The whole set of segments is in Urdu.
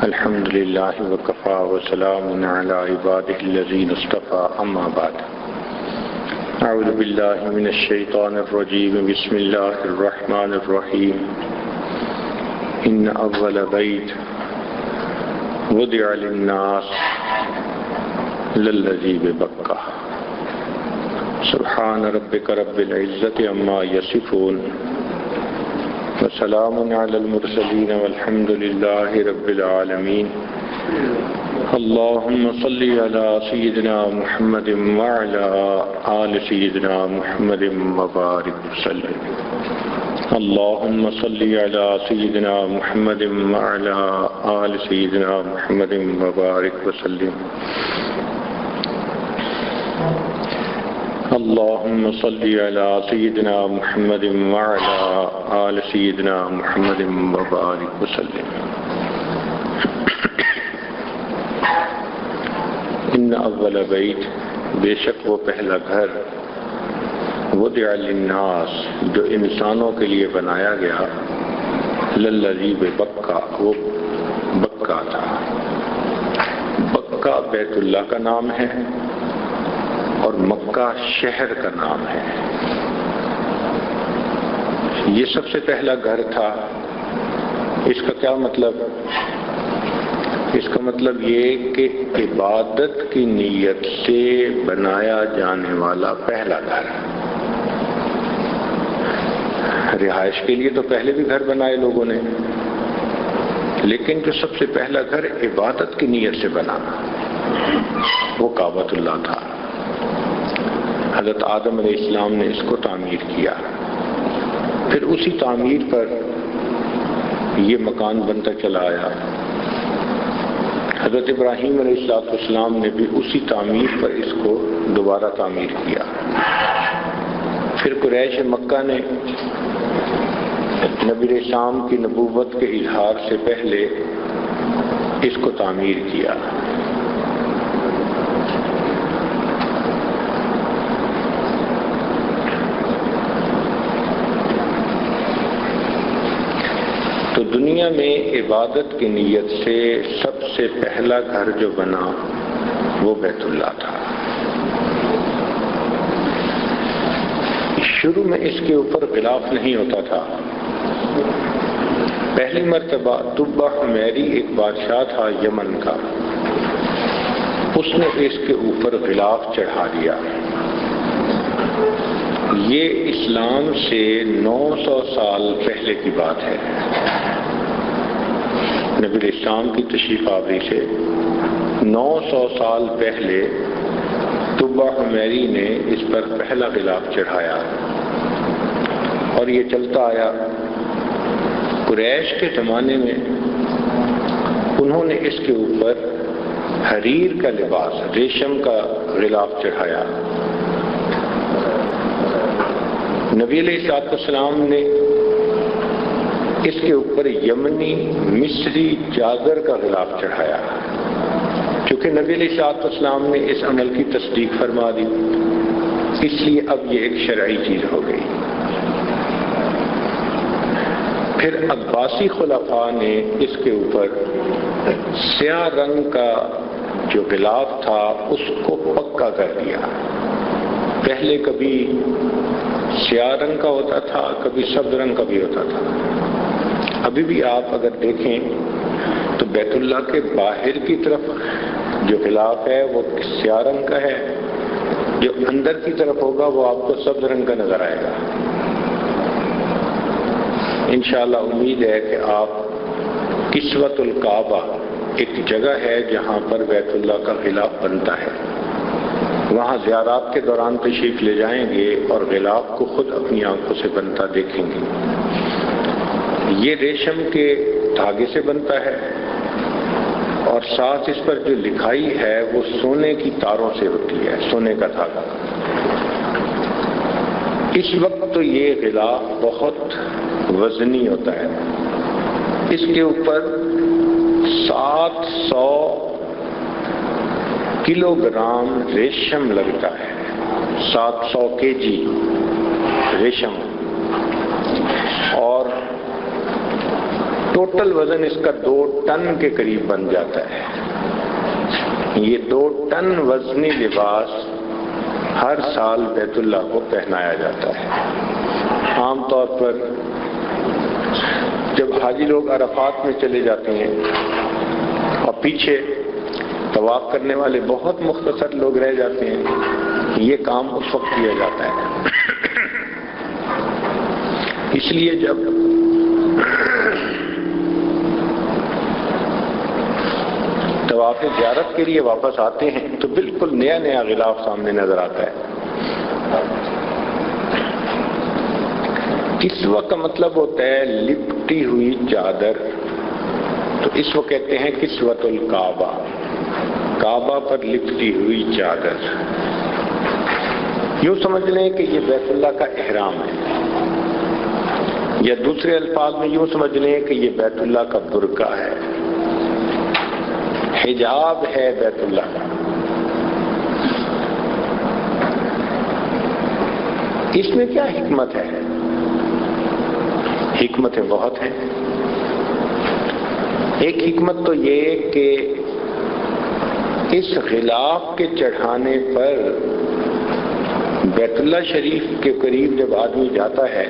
الحمد لله وكفى وسلام على عباده الذين اصطفى أما بعد أعوذ بالله من الشيطان الرجيم بسم الله الرحمن الرحيم إن أول بيت وضع للناس للذي ببكة سبحان ربك رب العزة عما يصفون وسلام على المرسلين والحمد لله رب العالمين اللهم صل على سيدنا محمد وعلى آل سيدنا محمد وبارك وسلم اللهم صل على سيدنا محمد وعلى آل سيدنا محمد وبارك وسلم اللهم صل على سيدنا محمد وعلى آل سيدنا محمد وبارك وسلم ان اول بیت، بے شک وہ پہلا گھر، وضع للناس، جو انسانوں کے لیے بنایا گیا، للذی ببکہ، وہ بکہ تھا۔ بکہ بیت اللہ کا نام ہے اور مکہ شہر کا نام ہے۔ یہ سب سے پہلا گھر تھا۔ اس کا کیا مطلب؟ اس کا مطلب یہ کہ عبادت کی نیت سے بنایا جانے والا پہلا گھر۔ رہائش کے لیے تو پہلے بھی گھر بنائے لوگوں نے، لیکن جو سب سے پہلا گھر عبادت کی نیت سے بنا وہ کعبۃ اللہ تھا۔ حضرت آدم علیہ السلام نے اس کو تعمیر کیا، پھر اسی تعمیر پر یہ مکان بنتا چلا آیا۔ حضرت ابراہیم علیہ السلام نے بھی اسی تعمیر پر اس کو دوبارہ تعمیر کیا۔ پھر قریش مکہ نے نبی شام کی نبوت کے اظہار سے پہلے اس کو تعمیر کیا۔ تو دنیا میں عبادت کی نیت سے سب سے پہلا گھر جو بنا وہ بیت اللہ تھا۔ شروع میں اس کے اوپر غلاف نہیں ہوتا تھا۔ پہلی مرتبہ طبہ حمیری ایک بادشاہ تھا یمن کا، اس نے اس کے اوپر غلاف چڑھا دیا۔ یہ اسلام سے 900 سال پہلے کی بات ہے۔ نبی اسلام کی تشریف آوری سے 900 سال پہلے طبہ حمیری نے اس پر پہلا غلاف چڑھایا اور یہ چلتا آیا۔ قریش کے زمانے میں انہوں نے اس کے اوپر حریر کا لباس، ریشم کا غلاف چڑھایا۔ نبی علیہ السلام نے اس کے اوپر یمنی مصری چادر کا غلاف چڑھایا، چونکہ نبی علیہ السلام نے اس عمل کی تصدیق فرما دی، اس لیے اب یہ ایک شرعی چیز ہو گئی۔ پھر عباسی خلفاء نے اس کے اوپر سیاہ رنگ کا جو غلاف تھا اس کو پکا کر دیا۔ پہلے کبھی سیاہ رنگ کا ہوتا تھا، کبھی سبز رنگ کا بھی ہوتا تھا۔ ابھی بھی آپ اگر دیکھیں تو بیت اللہ کے باہر کی طرف جو غلاف ہے وہ سیاہ رنگ کا ہے، جو اندر کی طرف ہوگا وہ آپ کو سبز رنگ کا نظر آئے گا۔ انشاءاللہ امید ہے کہ آپ کسوۃ الکعبہ ایک جگہ ہے جہاں پر بیت اللہ کا غلاف بنتا ہے، وہاں زیارات کے دوران تشریف لے جائیں گے اور غلاف کو خود اپنی آنکھوں سے بنتا دیکھیں گے۔ یہ ریشم کے دھاگے سے بنتا ہے اور ساتھ اس پر جو لکھائی ہے وہ سونے کی تاروں سے ہوتی ہے، سونے کا دھاگا۔ اس وقت تو یہ غلاف بہت وزنی ہوتا ہے، اس کے اوپر 700 کلو گرام ریشم لگتا ہے، 700 kg ریشم، اور ٹوٹل وزن اس کا 2 ٹن کے قریب بن جاتا ہے۔ یہ 2 ٹن وزنی لباس ہر سال بیت اللہ کو پہنایا جاتا ہے۔ عام طور پر جب حاجی لوگ عرفات میں چلے جاتے ہیں اور پیچھے طواف کرنے والے بہت مختصر لوگ رہ جاتے ہیں، یہ کام اس وقت کیا جاتا ہے۔ اس لیے جب طواف زیارت کے لیے واپس آتے ہیں تو بالکل نیا نیا غلاف سامنے نظر آتا ہے۔ کسوہ کا مطلب ہوتا ہے لپٹی ہوئی چادر، تو اس کو کہتے ہیں کسوۃ الکعبہ، کعبہ پر لپٹی ہوئی چادر۔ یوں سمجھ لیں کہ یہ بیت اللہ کا احرام ہے، یا دوسرے الفاظ میں یوں سمجھ لیں کہ یہ بیت اللہ کا برقع ہے، حجاب ہے بیت اللہ کا۔ اس میں کیا حکمت ہے؟ حکمتیں بہت ہیں۔ ایک حکمت تو یہ کہ اس غلاف کے چڑھانے پر بیت اللہ شریف کے قریب جب آدمی جاتا ہے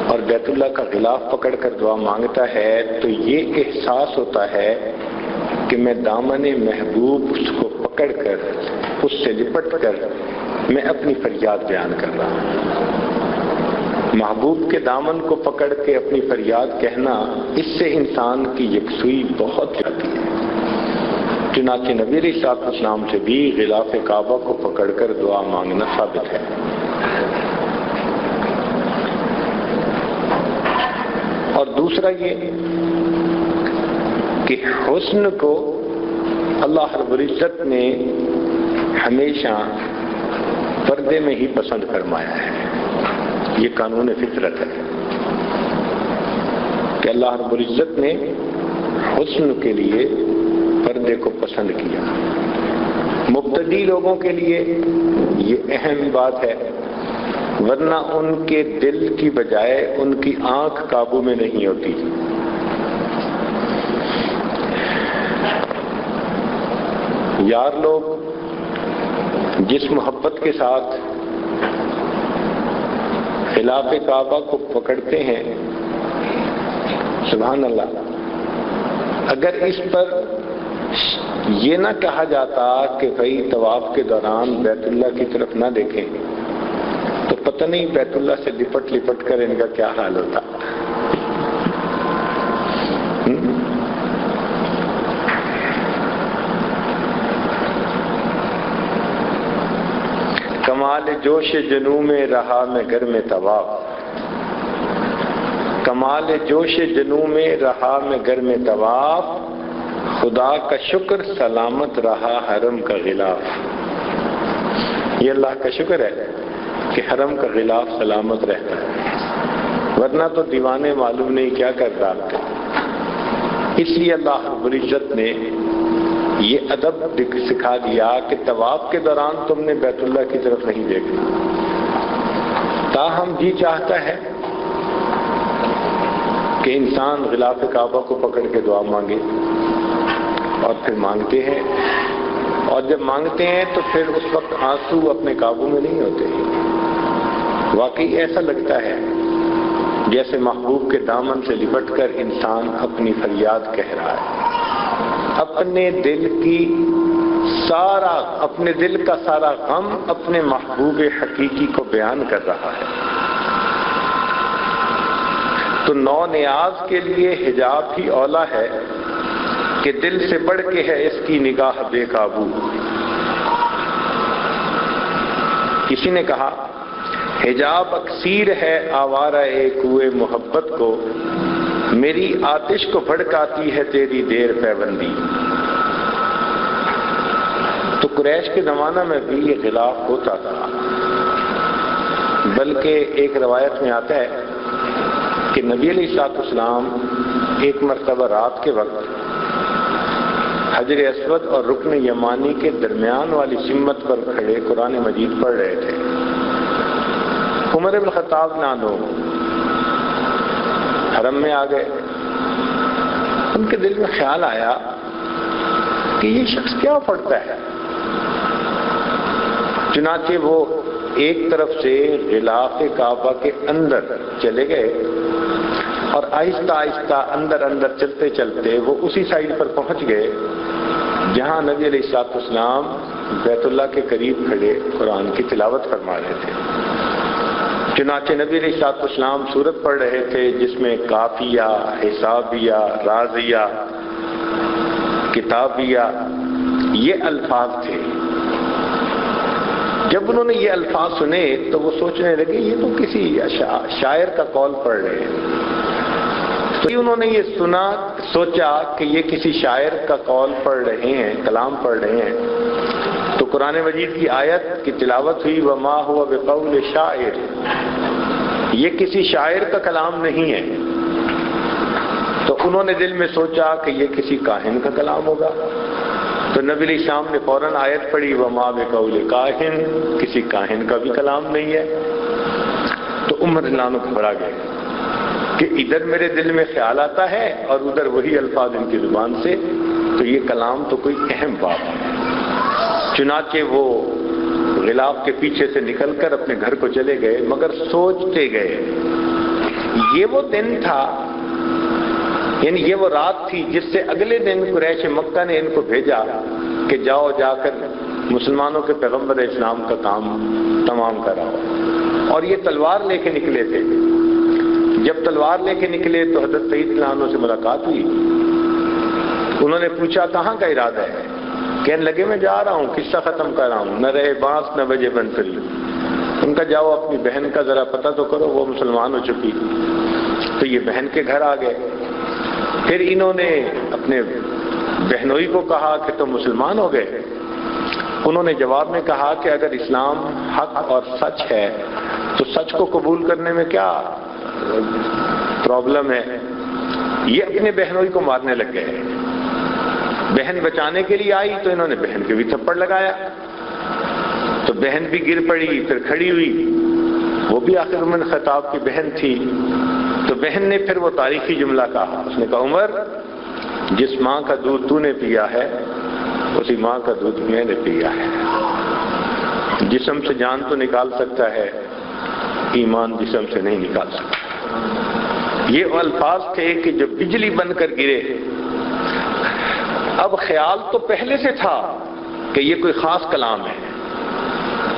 اور بیت اللہ کا غلاف پکڑ کر دعا مانگتا ہے تو یہ احساس ہوتا ہے کہ میں دامن محبوب اس کو پکڑ کر، اس سے لپٹ کر میں اپنی فریاد بیان کر رہا ہوں۔ محبوب کے دامن کو پکڑ کے اپنی فریاد کہنا، اس سے انسان کی یکسوئی بہت جاتی ہے۔ چنانچہ نبی علیہ الصلوۃ والسلام سے بھی غلاف کعبہ کو پکڑ کر دعا مانگنا ثابت ہے۔ اور دوسرا یہ کہ حسن کو اللہ رب العزت نے ہمیشہ پردے میں ہی پسند فرمایا ہے۔ یہ قانون فطرت ہے کہ اللہ رب العزت نے حسن کے لیے پردے کو پسند کیا۔ مبتدی لوگوں کے لیے یہ اہم بات ہے، ورنہ ان کے دل کی بجائے ان کی آنکھ قابو میں نہیں ہوتی۔ یار لوگ جس محبت کے ساتھ خلاف کعبہ کو پکڑتے ہیں، سبحان اللہ، اگر اس پر یہ نہ کہا جاتا کہ بھائی طواف کے دوران بیت اللہ کی طرف نہ دیکھیں تو پتہ نہیں بیت اللہ سے لپٹ لپٹ کر ان کا کیا حال ہوتا۔ کمال جوش جنوں میں رہا میں گھر میں طواف، کمال جوش جنوں میں رہا میں گھر میں طواف، خدا کا شکر سلامت رہا حرم کا غلاف۔ یہ اللہ کا شکر ہے کہ حرم کا غلاف سلامت رہتا ہے، ورنہ تو دیوانے معلوم نہیں کیا کر ڈالتے۔ اس لیے اللہ رب العزت نے یہ ادب سکھا دیا کہ طواف کے دوران تم نے بیت اللہ کی طرف نہیں دیکھنا۔ تاہم جی چاہتا ہے کہ انسان غلاف کعبہ کو پکڑ کے دعا مانگے، اور پھر مانگتے ہیں، اور جب مانگتے ہیں تو پھر اس وقت آنسو اپنے قابو میں نہیں ہوتے۔ واقعی ایسا لگتا ہے جیسے محبوب کے دامن سے لپٹ کر انسان اپنی فریاد کہہ رہا ہے، اپنے دل کا سارا غم اپنے محبوب حقیقی کو بیان کر رہا ہے۔ تو نو نیاز کے لیے حجاب ہی اولا ہے کہ دل سے بڑھ کے ہے اس کی نگاہ بے قابو۔ کسی نے کہا حجاب اکثیر ہے آوارہ کوئے محبت کو، میری آتش کو بھڑکاتی ہے تیری دیر پیوندی۔ تو قریش کے زمانہ میں بھی یہ غلاف ہوتا تھا، بلکہ ایک روایت میں آتا ہے کہ نبی علیہ الصلوۃ والسلام ایک مرتبہ رات کے وقت حجر اسود اور رکن یمانی کے درمیان والی سمت پر کھڑے قرآن مجید پڑھ رہے تھے۔ عمر بن خطاب نانو حرم میں آ گئے، ان کے دل میں خیال آیا کہ یہ شخص کیا پڑھتا ہے. چنانچہ وہ ایک طرف سے غلاف کعبہ کے اندر چلے گئے اور آہستہ آہستہ اندر اندر چلتے چلتے وہ اسی سائڈ پر پہنچ گئے جہاں نبی علیہ الصلوۃ والسلام بیت اللہ کے قریب کھڑے قرآن کی تلاوت فرما رہے تھے. چنانچہ نبی علیہ الصلوۃ والسلام سورت پڑھ رہے تھے جس میں کافیہ، حسابیہ، رازیہ، کتابیہ یہ الفاظ تھے. جب انہوں نے یہ الفاظ سنے تو وہ سوچنے لگے یہ تو کسی شاعر کا قول پڑھ رہے ہیں. تو انہوں نے یہ سوچا کہ یہ کسی شاعر کا قول پڑھ رہے ہیں، کلام پڑھ رہے ہیں. تو قرآن مجید کی آیت کی تلاوت ہوئی وما هو بقول شاعر، یہ کسی شاعر کا کلام نہیں ہے. تو انہوں نے دل میں سوچا کہ یہ کسی کاہن کا کلام ہوگا. تو نبی علیہ السلام نے فوراً آیت پڑھی وما بقول کاہن، کسی کاہن کا بھی کلام نہیں ہے. تو عمر رضی اللہ عنہ گھبرا گئے کہ ادھر میرے دل میں خیال آتا ہے اور ادھر وہی الفاظ ان کی زبان سے، تو یہ کلام تو کوئی اہم بات ہے. چنانچہ وہ غلاف کے پیچھے سے نکل کر اپنے گھر کو چلے گئے، مگر سوچتے گئے. یہ وہ دن تھا، یعنی یہ وہ رات تھی جس سے اگلے دن قریش مکہ نے ان کو بھیجا کہ جاؤ جا کر مسلمانوں کے پیغمبر اسلام کا کام تمام کراؤ. اور یہ تلوار لے کے نکلے تھے. جب تلوار لے کے نکلے تو حضرت سعید رضی اللہ عنہ سے ملاقات ہوئی. انہوں نے پوچھا کہاں کا ارادہ ہے؟ کہنے لگے میں جا رہا ہوں، قصہ ختم کر رہا ہوں، نہ رہے بانس نہ بجے بنسری. ان کا جاؤ اپنی بہن کا ذرا پتہ تو کرو، وہ مسلمان ہو چکی. تو یہ بہن کے گھر آ گئے. پھر انہوں نے اپنے بہنوئی کو کہا کہ تم مسلمان ہو گئے. انہوں نے جواب میں کہا کہ اگر اسلام حق اور سچ ہے تو سچ کو قبول کرنے میں کیا پرابلم ہے. یہ اپنے بہنوئی کو مارنے لگ گئے. بہن بچانے کے لیے آئی تو انہوں نے بہن کے بھی تھپڑ لگایا. تو بہن بھی گر پڑی، پھر کھڑی ہوئی. وہ بھی آخر میں خطاب کی بہن تھی. تو بہن نے پھر وہ تاریخی جملہ کہا. اس نے کہا عمر، جس ماں کا دودھ تو نے پیا ہے اسی ماں کا دودھ میں نے پیا ہے. جسم سے جان تو نکال سکتا ہے، ایمان جسم سے نہیں نکال سکتا. یہ الفاظ تھے کہ جو بجلی بن کر گرے. اب خیال تو پہلے سے تھا کہ یہ کوئی خاص کلام ہے.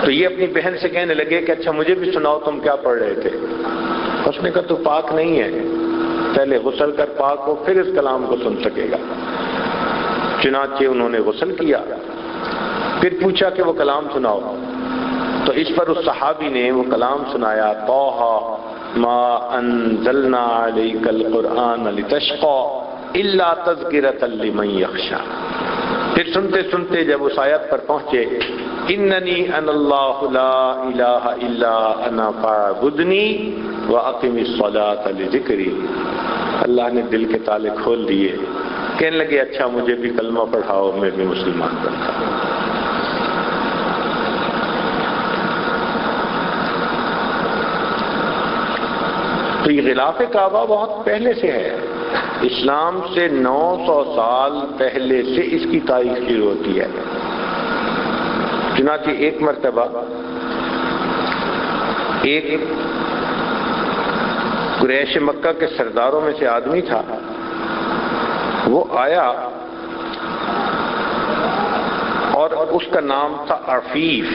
تو یہ اپنی بہن سے کہنے لگے کہ اچھا مجھے بھی سناؤ تم کیا پڑھ رہے تھے. اس نے کہا تو پاک نہیں ہے، پہلے غسل کر پاک ہو پھر اس کلام کو سن سکے گا. چنانچہ انہوں نے غسل کیا. پھر پوچھا کہ وہ کلام سناؤ. تو اس پر اس صحابی نے وہ کلام سنایا طٰہ ما انزلنا علیک القرآن لتشقى الا تذکرۃ لمن یخشی. پھر سنتے سنتے جب اس آیت پر پہنچے اننی انا اللہ لا الہ الا انا فاعبدنی واقم الصلاۃ لذکری، اللہ نے دل کے تالے کھول دیے. کہنے لگے اچھا مجھے بھی کلمہ پڑھاؤ، میں بھی مسلمان بنتا ہوں. تو یہ غلاف کعبہ بہت پہلے سے ہے. اسلام سے 900 سال پہلے سے اس کی تاریخ شروع ہوتی ہے. چنانچہ ایک مرتبہ ایک قریش مکہ کے سرداروں میں سے آدمی تھا، وہ آیا اور اس کا نام تھا عفیف،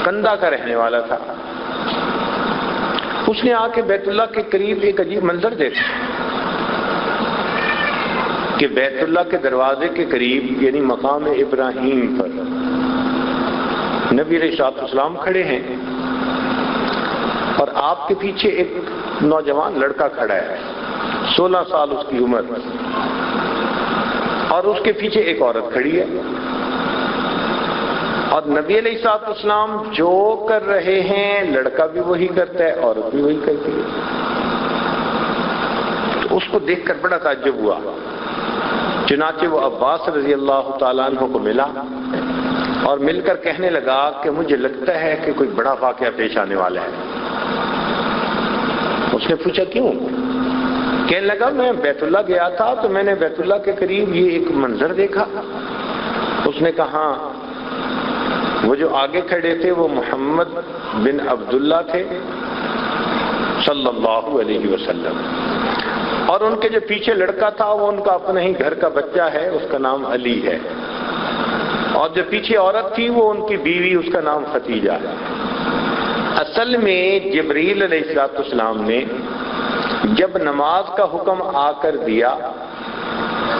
کندہ کا رہنے والا تھا. اس نے آ کے بیت اللہ کے قریب ایک عجیب منظر دیکھا کہ بیت اللہ کے دروازے کے قریب یعنی مقام ابراہیم پر نبی علیہ الصلوۃ والسلام کھڑے ہیں اور آپ کے پیچھے ایک نوجوان لڑکا کھڑا ہے، 16 سال اس کی عمر، اور اس کے پیچھے ایک عورت کھڑی ہے. اور نبی علیہ الصلوۃ والسلام جو کر رہے ہیں لڑکا بھی وہی کرتا ہے، عورت بھی وہی کرتی ہے. تو اس کو دیکھ کر بڑا تعجب ہوا. چنانچہ وہ عباس رضی اللہ تعالیٰ عنہ کو ملا اور مل کر کہنے لگا کہ مجھے لگتا ہے کہ کوئی بڑا واقعہ پیش آنے والا ہے. اس نے پوچھا کیوں؟ کہنے لگا میں بیت اللہ گیا تھا تو میں نے بیت اللہ کے قریب یہ ایک منظر دیکھا. اس نے کہا وہ جو آگے کھڑے تھے وہ محمد بن عبداللہ تھے صلی اللہ علیہ وسلم، اور ان کے جو پیچھے لڑکا تھا وہ ان کا اپنا ہی گھر کا بچہ ہے، اس کا نام علی ہے، اور جو پیچھے عورت تھی وہ ان کی بیوی، اس کا نام ختیجہ ہے. اصل میں جبریل علیہ السلام نے جب نماز کا حکم آ کر دیا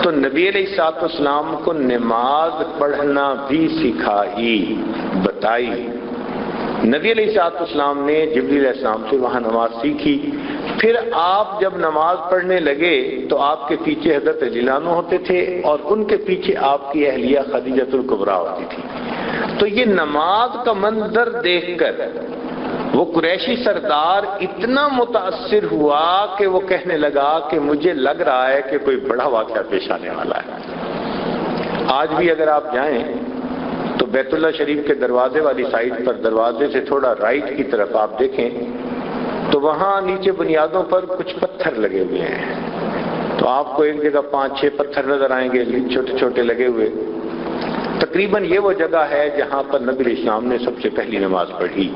تو نبی علیہ السلام کو نماز پڑھنا بھی سکھائی، بتائی. نبی علیہ السلام نے جبریل علیہ السلام سے وہاں نماز سیکھی. پھر آپ جب نماز پڑھنے لگے تو آپ کے پیچھے حضرت علی عنہ ہوتے تھے اور ان کے پیچھے آپ کی اہلیہ خدیجہ الکبریٰ ہوتی تھی. تو یہ نماز کا منظر دیکھ کر وہ قریشی سردار اتنا متاثر ہوا کہ وہ کہنے لگا کہ مجھے لگ رہا ہے کہ کوئی بڑا واقعہ پیش آنے والا ہے. آج بھی اگر آپ جائیں تو بیت اللہ شریف کے دروازے والی سائڈ پر، دروازے سے تھوڑا رائٹ کی طرف آپ دیکھیں تو وہاں نیچے بنیادوں پر کچھ پتھر لگے ہوئے ہیں. تو آپ کو ایک جگہ 5-6 پتھر نظر آئیں گے چھوٹے چھوٹے لگے ہوئے. تقریباً یہ وہ جگہ ہے جہاں پر نبی علیہ السلام نے سب سے پہلی نماز پڑھی.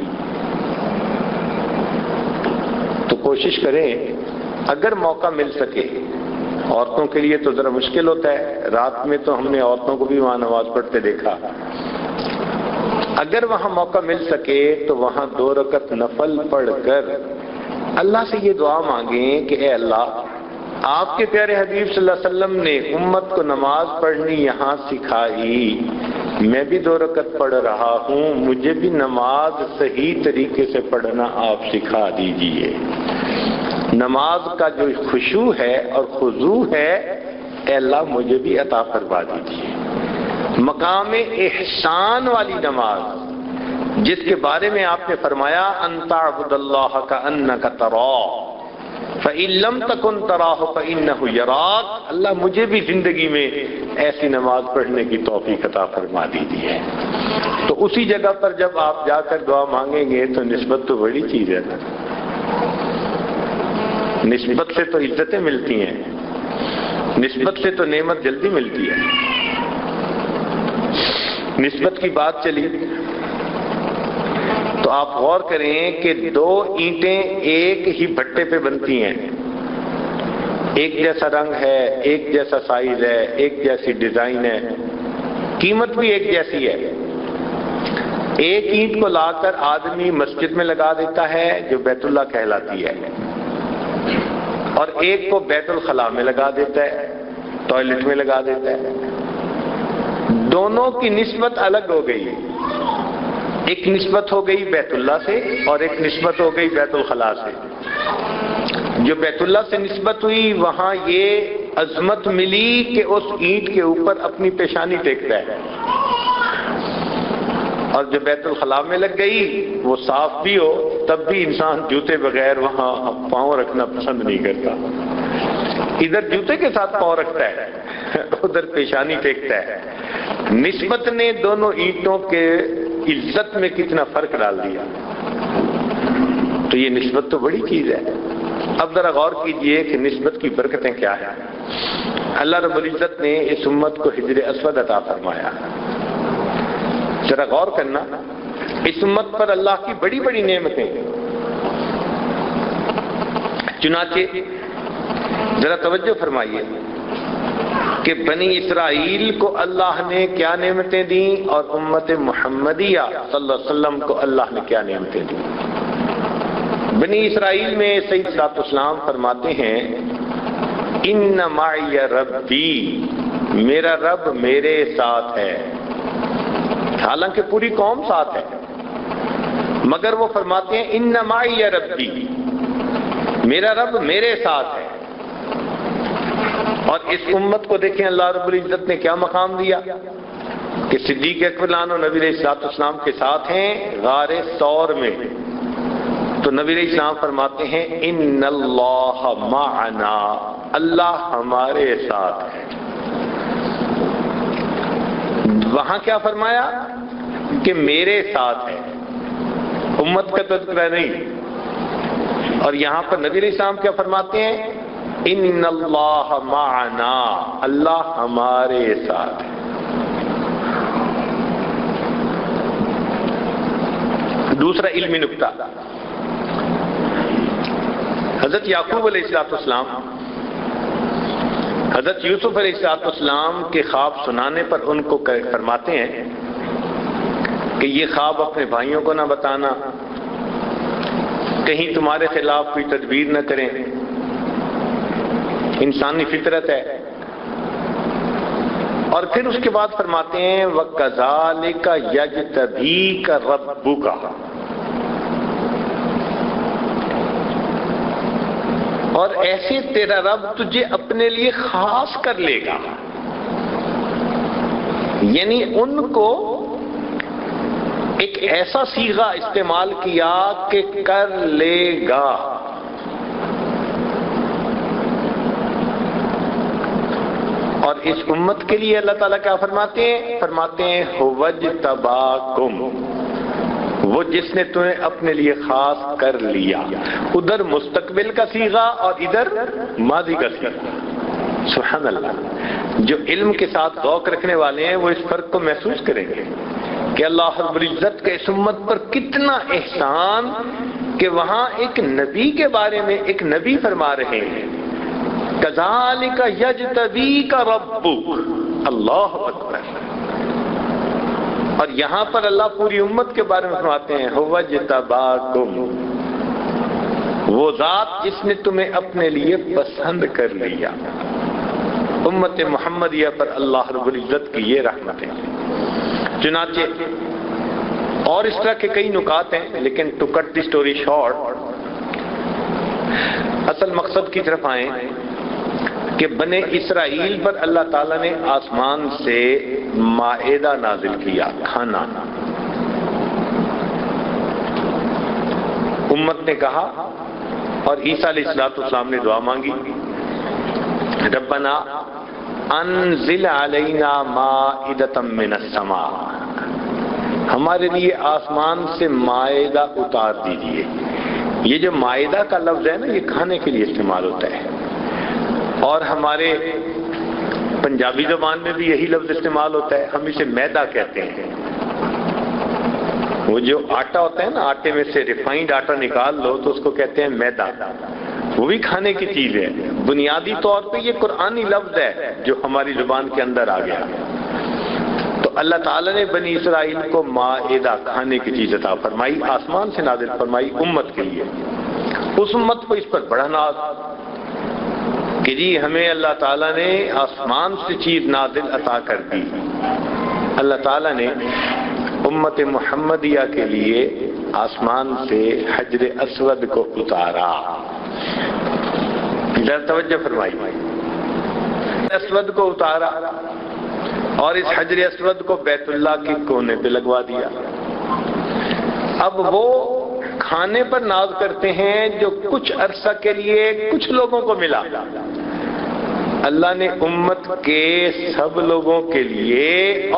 تو کوشش کریں اگر موقع مل سکے، عورتوں کے لیے تو ذرا مشکل ہوتا ہے، رات میں تو ہم نے عورتوں کو بھی وہاں نماز پڑھتے دیکھا، اگر وہاں موقع مل سکے تو وہاں 2 رکعت نفل پڑھ کر اللہ سے یہ دعا مانگیں کہ اے اللہ، آپ کے پیارے حبیب صلی اللہ علیہ وسلم نے امت کو نماز پڑھنی یہاں سکھائی، میں بھی 2 رکعت پڑھ رہا ہوں، مجھے بھی نماز صحیح طریقے سے پڑھنا آپ سکھا دیجئے. نماز کا جو خشوع ہے اور خضوع ہے اے اللہ مجھے بھی عطا فرما دیجئے. مقام احسان والی نماز جس کے بارے میں آپ نے فرمایا ان تعبد اللہ کأنک تراہ فإن لم تکن تراہ فإنہ یراک، اللہ مجھے بھی زندگی میں ایسی نماز پڑھنے کی توفیق عطا فرما دیجئے. تو اسی جگہ پر جب آپ جا کر دعا مانگیں گے تو نسبت تو بڑی چیز ہے نا، نسبت سے تو عزتیں ملتی ہیں، نسبت سے تو نعمت جلدی ملتی ہے. نسبت کی بات چلی تو آپ غور کریں کہ 2 اینٹیں ایک ہی بھٹے پہ بنتی ہیں، ایک جیسا رنگ ہے، ایک جیسا سائز ہے، ایک جیسی ڈیزائن ہے، قیمت بھی ایک جیسی ہے. ایک اینٹ کو لا کر آدمی مسجد میں لگا دیتا ہے جو بیت اللہ کہلاتی ہے، اور ایک کو بیت الخلاء میں لگا دیتا ہے، ٹوائلٹ میں لگا دیتا ہے. دونوں کی نسبت الگ ہو گئی، ایک نسبت ہو گئی بیت اللہ سے اور ایک نسبت ہو گئی بیت الخلاء سے. جو بیت اللہ سے نسبت ہوئی وہاں یہ عظمت ملی کہ اس اینٹ کے اوپر اپنی پیشانی ٹیکتا ہے، اور جو بیت الخلاء میں لگ گئی وہ صاف بھی ہو تب بھی انسان جوتے بغیر وہاں پاؤں رکھنا پسند نہیں کرتا. ادھر جوتے کے ساتھ پاؤں رکھتا ہے، ادھر پیشانی ٹیکتا ہے. نسبت نے دونوں اینٹوں کے عزت میں کتنا فرق ڈال دیا. تو یہ نسبت تو بڑی چیز ہے. اب ذرا غور کیجئے کہ نسبت کی برکتیں کیا ہیں. اللہ رب العزت نے اس امت کو حجر اسود عطا فرمایا. ذرا غور کرنا، اس امت پر اللہ کی بڑی بڑی نعمتیں. چنانچہ ذرا توجہ فرمائیے کہ بنی اسرائیل کو اللہ نے کیا نعمتیں دیں اور امت محمدیہ صلی اللہ علیہ وسلم کو اللہ نے کیا نعمتیں دیں. بنی اسرائیل میں سید صاحب اسلام فرماتے ہیں ان معی ربی، میرا رب میرے ساتھ ہے. حالانکہ پوری قوم ساتھ ہے مگر وہ فرماتے ہیں ان معی ربی، میرا رب میرے ساتھ ہے. اور اس امت کو دیکھیں اللہ رب العزت نے کیا مقام دیا کہ صدیق اکبر عنہ نبی علیہ السلام کے ساتھ ہیں غار ثور میں. تو نبی علیہ السلام فرماتے ہیں ان اللہ معنا، اللہ ہمارے ساتھ ہے. وہاں کیا فرمایا کہ میرے ساتھ ہے، امت کا تذکرہ نہیں. اور یہاں پر نبی علیہ السلام کیا فرماتے ہیں ان اللہ معنا، اللہ ہمارے ساتھ ہے۔ دوسرا علمی نکتہ، حضرت یعقوب علیہ السلام حضرت یوسف علیہ السلام کے خواب سنانے پر ان کو فرماتے ہیں کہ یہ خواب اپنے بھائیوں کو نہ بتانا، کہیں تمہارے خلاف کوئی تدبیر نہ کریں، انسانی فطرت ہے۔ اور پھر اس کے بعد فرماتے ہیں وَكَذَلِكَ يَجْتَبِيكَ رَبُّكَ، اور ایسے تیرا رب تجھے اپنے لیے خاص کر لے گا، یعنی ان کو ایک ایسا صیغہ استعمال کیا کہ کر لے گا۔ اور اس امت کے لیے اللہ تعالیٰ کیا فرماتے ہیں؟ فرماتے ہیں هُوَ اجْتَبَاكُمْ، وہ جس نے تمہیں اپنے لیے خاص کر لیا۔ ادھر مستقبل کا صیغہ اور ادھر ماضی کا صیغہ۔ سبحان اللہ، جو علم کے ساتھ ذوق رکھنے والے ہیں وہ اس فرق کو محسوس کریں گے کہ اللہ رب العزت کے اس امت پر کتنا احسان کہ وہاں ایک نبی کے بارے میں ایک نبی فرما رہے ہیں کذالک یجتبیک ربک، اللہ اکبر۔ اور یہاں پر اللہ پوری امت کے بارے میں فرماتے ہیں هو اجتباکم، وہ ذات جس نے تمہیں اپنے لیے پسند کر لیا۔ امت محمدیہ پر اللہ رب العزت کی یہ رحمت ہے۔ چنانچہ اور اس طرح کے کئی نکات ہیں، لیکن to cut the story short, اصل مقصد کی طرف آئیں کہ بنی اسرائیل پر اللہ تعالیٰ نے آسمان سے مائدہ نازل کیا، کھانا۔ امت نے کہا اور عیسیٰ علیہ السلام نے دعا مانگی، ربنا انزل علینا مائدۃ من السماء، ہمارے لیے آسمان سے مائدہ اتار دیجیے۔ یہ جو مائدہ کا لفظ ہے نا، یہ کھانے کے لیے استعمال ہوتا ہے، اور ہمارے پنجابی زبان میں بھی یہی لفظ استعمال ہوتا ہے، ہم اسے میدا کہتے ہیں۔ وہ جو آٹا ہوتا ہے نا، آٹے میں سے ریفائنڈ آٹا نکال لو تو اس کو کہتے ہیں میدا، وہ بھی کھانے کی چیز ہے۔ بنیادی طور پہ یہ قرآنی لفظ ہے جو ہماری زبان کے اندر آ گیا۔ تو اللہ تعالیٰ نے بنی اسرائیل کو مائدہ، کھانے کی چیز عطا فرمائی، آسمان سے نازل فرمائی امت کے لیے۔ اس امت کو اس پر بڑا ناز کہ جی ہمیں اللہ تعالیٰ نے آسمان سے چیز نازل عطا کر دی۔ اللہ تعالیٰ نے امت محمدیہ کے لیے آسمان سے حجر اسود کو اتارا۔ ذرا توجہ فرمائی، اسود کو اتارا اور اس حجر اسود کو بیت اللہ کے کونے پہ لگوا دیا۔ اب وہ کھانے پر ناز کرتے ہیں جو کچھ عرصہ کے لیے کچھ لوگوں کو ملا، اللہ نے امت کے سب لوگوں کے لیے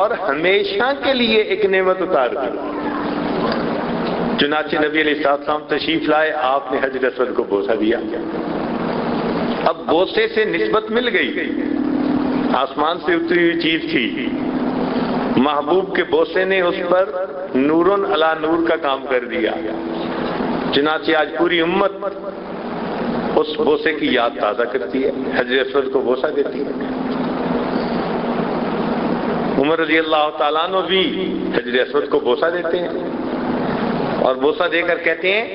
اور ہمیشہ کے لیے ایک نعمت اتار دی۔ چنانچہ نبی علیہ السلام تشریف لائے، آپ نے حجر اسود کو بوسہ دیا۔ اب بوسے سے نسبت مل گئی، آسمان سے اتری ہوئی چیز تھی، محبوب کے بوسے نے اس پر نورن علی نور کا کام کر دیا۔ چنانچہ آج پوری امت اس بوسے کی یاد تازہ کرتی ہے، حجر اسود کو بوسہ دیتی ہے۔ عمر رضی اللہ تعالیٰ عنہ بھی حجر اسود کو بوسہ دیتے ہیں اور بوسہ دے کر کہتے ہیں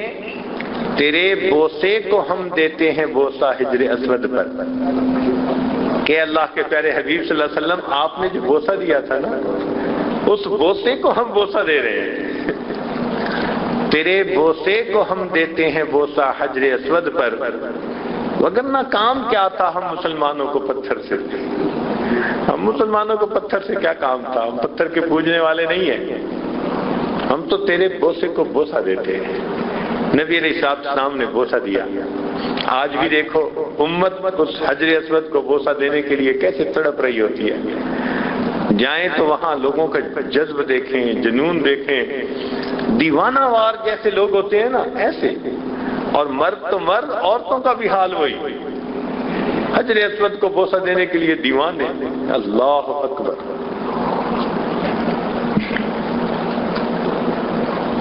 تیرے بوسے کو ہم دیتے ہیں بوسہ حجر اسود پر، کہ اللہ کے پیارے حبیب صلی اللہ علیہ وسلم آپ نے جو بوسہ دیا تھا نا، اس بوسے کو ہم بوسہ دے رہے ہیں، تیرے بوسے کو ہم دیتے ہیں بوسہ حجر اسود پر، وگرنہ کام کیا تھا ہم مسلمانوں کو پتھر سے، ہم مسلمانوں کو پتھر سے کیا کام تھا، ہم پتھر کے پوجنے والے نہیں ہیں، ہم تو تیرے بوسے کو بوسہ دیتے ہیں۔ نبی علیہ السلام نے بوسہ دیا۔ آج بھی دیکھو امت اس حجر اسود کو بوسہ دینے کے لیے کیسے تڑپ رہی ہوتی ہے۔ جائیں تو وہاں لوگوں کا جذب دیکھیں، جنون دیکھیں، دیوانہ وار جیسے لوگ ہوتے ہیں نا ایسے، اور مرد تو مرد، عورتوں کا بھی حال وہی، حجر اسود کو بوسہ دینے کے لیے دیوانے. اللہ اکبر.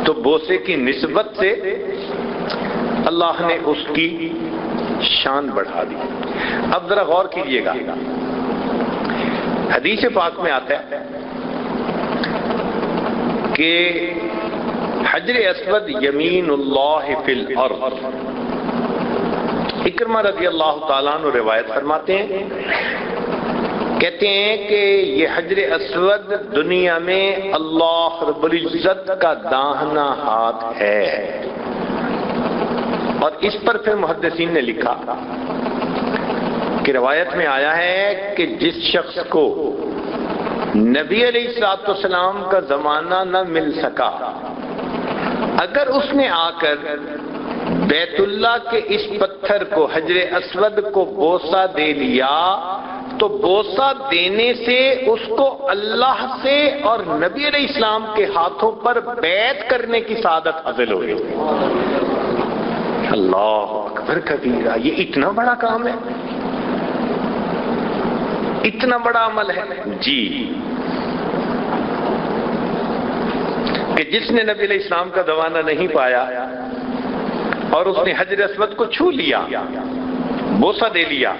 تو بوسے کی نسبت سے اللہ نے اس کی شان بڑھا دی. اب ذرا غور کیجئے گا، حدیث پاک میں آتا ہے کہ حجر اسود یمین اللہ فی الارض. اکرمہ رضی اللہ تعالیٰ عنہ روایت فرماتے ہیں، کہتے ہیں کہ یہ حجر اسود دنیا میں اللہ رب العزت کا داہنا ہاتھ ہے. اور اس پر پھر محدثین نے لکھا کہ روایت میں آیا ہے کہ جس شخص کو نبی علیہ الصلوۃ والسلام کا زمانہ نہ مل سکا، اگر اس نے آ کر بیت اللہ کے اس پتھر کو حجر اسود کو بوسہ دے لیا تو بوسہ دینے سے اس کو اللہ سے اور نبی علیہ السلام کے ہاتھوں پر بیعت کرنے کی سعادت حاصل ہوئی. اللہ اکبر کبیرہ. یہ اتنا بڑا کام ہے، اتنا بڑا عمل ہے جی، کہ جس نے نبی علیہ السلام کا زمانہ نہیں پایا اور اس نے حجر اسود کو چھو لیا، بوسہ دے لیا،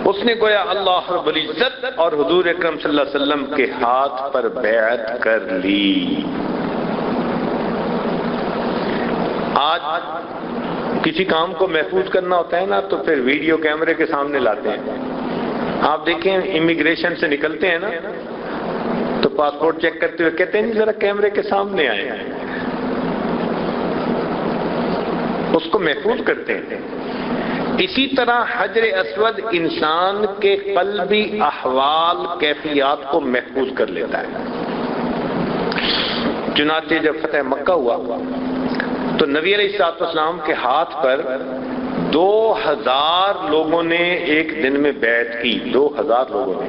اس نے گویا اللہ رب العزت اور حضور اکرم صلی اللہ علیہ وسلم کے ہاتھ پر بیعت کر لی. آج کسی کام کو محفوظ کرنا ہوتا ہے نا تو پھر ویڈیو کیمرے کے سامنے لاتے ہیں. آپ دیکھیں امیگریشن سے نکلتے ہیں نا تو پاسپورٹ چیک کرتے ہوئے کہتے ہیں نہیں ذرا کیمرے کے سامنے آئے، اس کو محفوظ کرتے ہیں. اسی طرح حجر اسود انسان کے قلبی احوال کیفیات کو محفوظ کر لیتا ہے. چنانچہ جب فتح مکہ ہوا تو نبی علیہ الصلوۃ والسلام کے ہاتھ پر 2000 لوگوں نے ایک دن میں بیعت کی. 2000 لوگوں نے.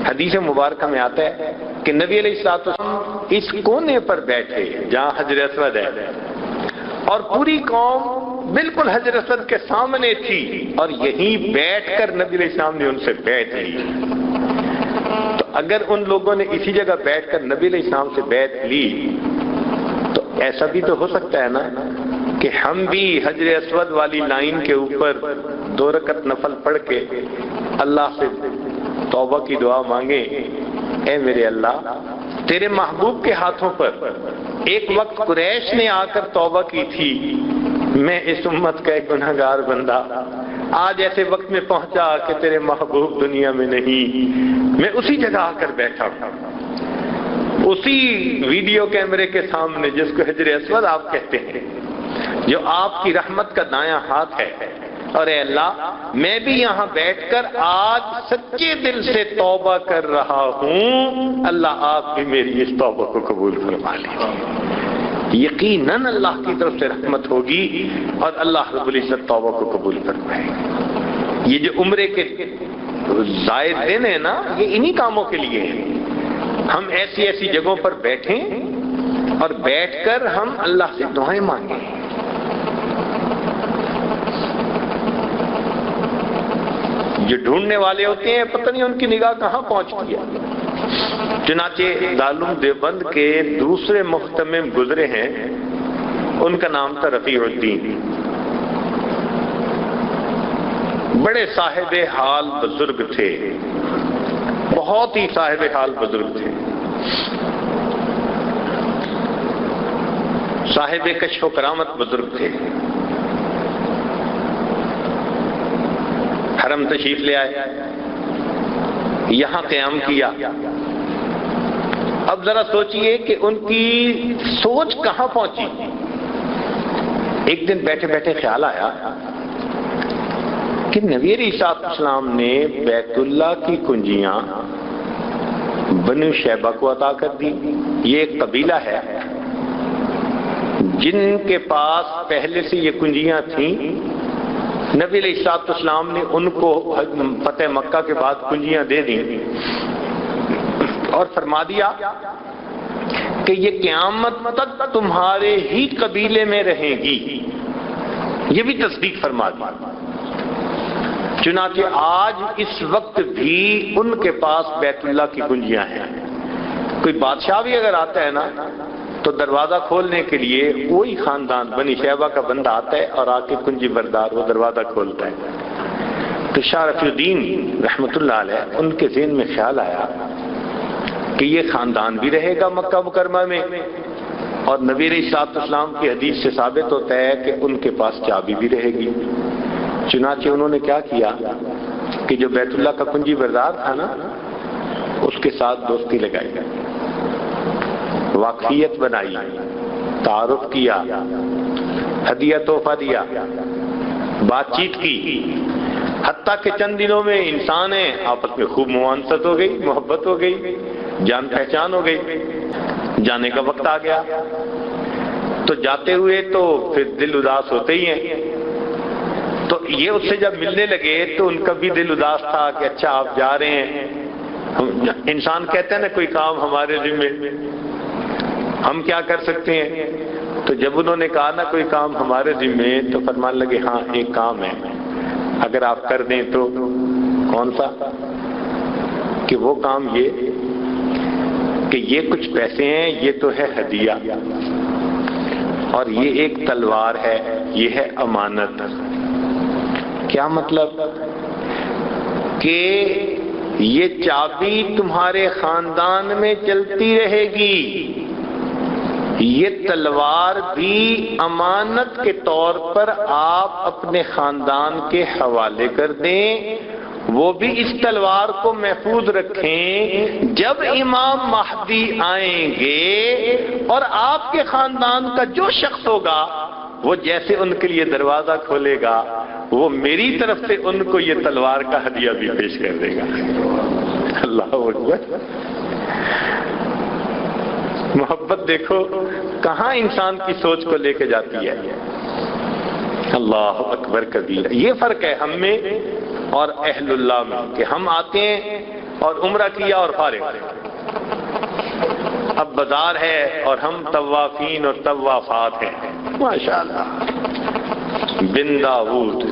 حدیث مبارکہ میں آتا ہے کہ نبی علیہ الصلوۃ والسلام اس کونے پر بیٹھے جہاں حجر اسود ہے اور پوری قوم بالکل حجر اسود کے سامنے تھی اور یہیں بیٹھ کر نبی علیہ السلام نے ان سے بیعت لی. تو اگر ان لوگوں نے اسی جگہ بیٹھ کر نبی علیہ السلام سے بیعت لی تو ایسا بھی تو ہو سکتا ہے نا کہ ہم بھی حجر اسود والی لائن کے اوپر 2 رکعت نفل پڑھ کے اللہ سے توبہ کی دعا مانگیں، اے میرے اللہ تیرے محبوب کے ہاتھوں پر ایک وقت قریش نے آ کر توبہ کی تھی، میں اس امت کا ایک گنہگار بندہ آج ایسے وقت میں پہنچا کہ تیرے محبوب دنیا میں نہیں، میں اسی جگہ آ کر بیٹھا ہوں، اسی ویڈیو کیمرے کے سامنے جس کو حجر اسود آپ کہتے ہیں، جو آپ کی رحمت کا دایاں ہاتھ ہے. اور اے اللہ میں بھی یہاں بیٹھ کر آج سچے دل سے توبہ کر رہا ہوں، اللہ آپ بھی میری اس توبہ کو قبول فرما لیجیے. یقیناً اللہ کی طرف سے رحمت ہوگی اور اللہ رب العزت توبہ کو قبول فرمائے گا. یہ جو عمرے کے زائد دن ہے نا، یہ انہی کاموں کے لیے ہیں. ہم ایسی ایسی جگہوں پر بیٹھیں اور بیٹھ کر ہم اللہ سے دعائیں مانگیں. جو ڈھونڈنے والے ہوتے ہیں پتہ نہیں ان کی نگاہ کہاں پہنچتی ہے. چنانچہ دارالعلوم دیوبند کے دوسرے مختمم گزرے ہیں، ان کا نام تھا رفیع الدین. بڑے صاحب حال بزرگ تھے، بہت ہی صاحب حال بزرگ تھے، صاحب کشف و کرامت بزرگ تھے. حرم تشریف لے آئے، یہاں قیام کیا. اب ذرا سوچئے کہ ان کی سوچ کہاں پہنچی. ایک دن بیٹھے بیٹھے خیال آیا کہ نبی علیہ السلام نے بیت اللہ کی کنجیاں بنو شیبہ کو عطا کر دی. یہ ایک قبیلہ ہے جن کے پاس پہلے سے یہ کنجیاں تھیں. نبی علیہ السلام نے ان کو فتح مکہ کے بعد کنجیاں دے دیں اور فرما دیا کہ یہ قیامت تک تمہارے ہی قبیلے میں رہیں گی. یہ بھی تصدیق فرما دی. چنانچہ آج اس وقت بھی ان کے پاس بیت اللہ کی کنجیاں ہیں. کوئی بادشاہ بھی اگر آتا ہے نا تو دروازہ کھولنے کے لیے وہی خاندان بنی شیبہ کا بندہ آتا ہے اور آ کے کنجی بردار وہ دروازہ کھولتا ہے. تو شاہ رفیع الدین رحمت اللہ علیہ ان کے ذہن میں خیال آیا کہ یہ خاندان بھی رہے گا مکہ مکرمہ میں، اور نبی علیہ الصلوۃ والسلام کی حدیث سے ثابت ہوتا ہے کہ ان کے پاس چابی بھی رہے گی. چنانچہ انہوں نے کیا کیا کہ جو بیت اللہ کا کنجی بردار تھا نا اس کے ساتھ دوستی لگائی، واقفیت بنائی، تعارف کیا، ہدیہ تحفہ دیا، بات چیت کی، حتیٰ کہ چند دنوں میں انسان ہیں آپس میں خوب موانست ہو گئی، محبت ہو گئی، جان پہچان ہو گئی. جانے کا وقت آ گیا تو جاتے ہوئے تو پھر دل اداس ہوتے ہی ہیں. تو یہ اس سے جب ملنے لگے تو ان کا بھی دل اداس تھا کہ اچھا آپ جا رہے ہیں. انسان کہتے ہیں نا کوئی کام ہمارے ذمے، ہم کیا کر سکتے ہیں. تو جب انہوں نے کہا نا کوئی کام ہمارے ذمے تو فرمان لگے ہاں ایک کام ہے، اگر آپ کر دیں تو. کون سا؟ کہ وہ کام یہ کہ یہ کچھ پیسے ہیں، یہ تو ہے ہدیہ، اور یہ ایک تلوار ہے، یہ ہے امانت. کیا مطلب؟ کہ یہ چابی تمہارے خاندان میں چلتی رہے گی، یہ تلوار بھی امانت کے طور پر آپ اپنے خاندان کے حوالے کر دیں، وہ بھی اس تلوار کو محفوظ رکھیں. جب امام مہدی آئیں گے اور آپ کے خاندان کا جو شخص ہوگا وہ جیسے ان کے لیے دروازہ کھولے گا وہ میری طرف سے ان کو یہ تلوار کا ہدیہ بھی پیش کر دے گا. اللہ اکبر. محبت دیکھو کہاں انسان کی سوچ کو لے کے جاتی ہے. اللہ اکبر کبیر. یہ فرق ہے ہم میں اور اہل اللہ میں کہ ہم آتے ہیں اور عمرہ کیا اور فارغ. اب بازار ہے اور ہم طوافین اور طوافات ہیں. ماشاءاللہ بن داؤد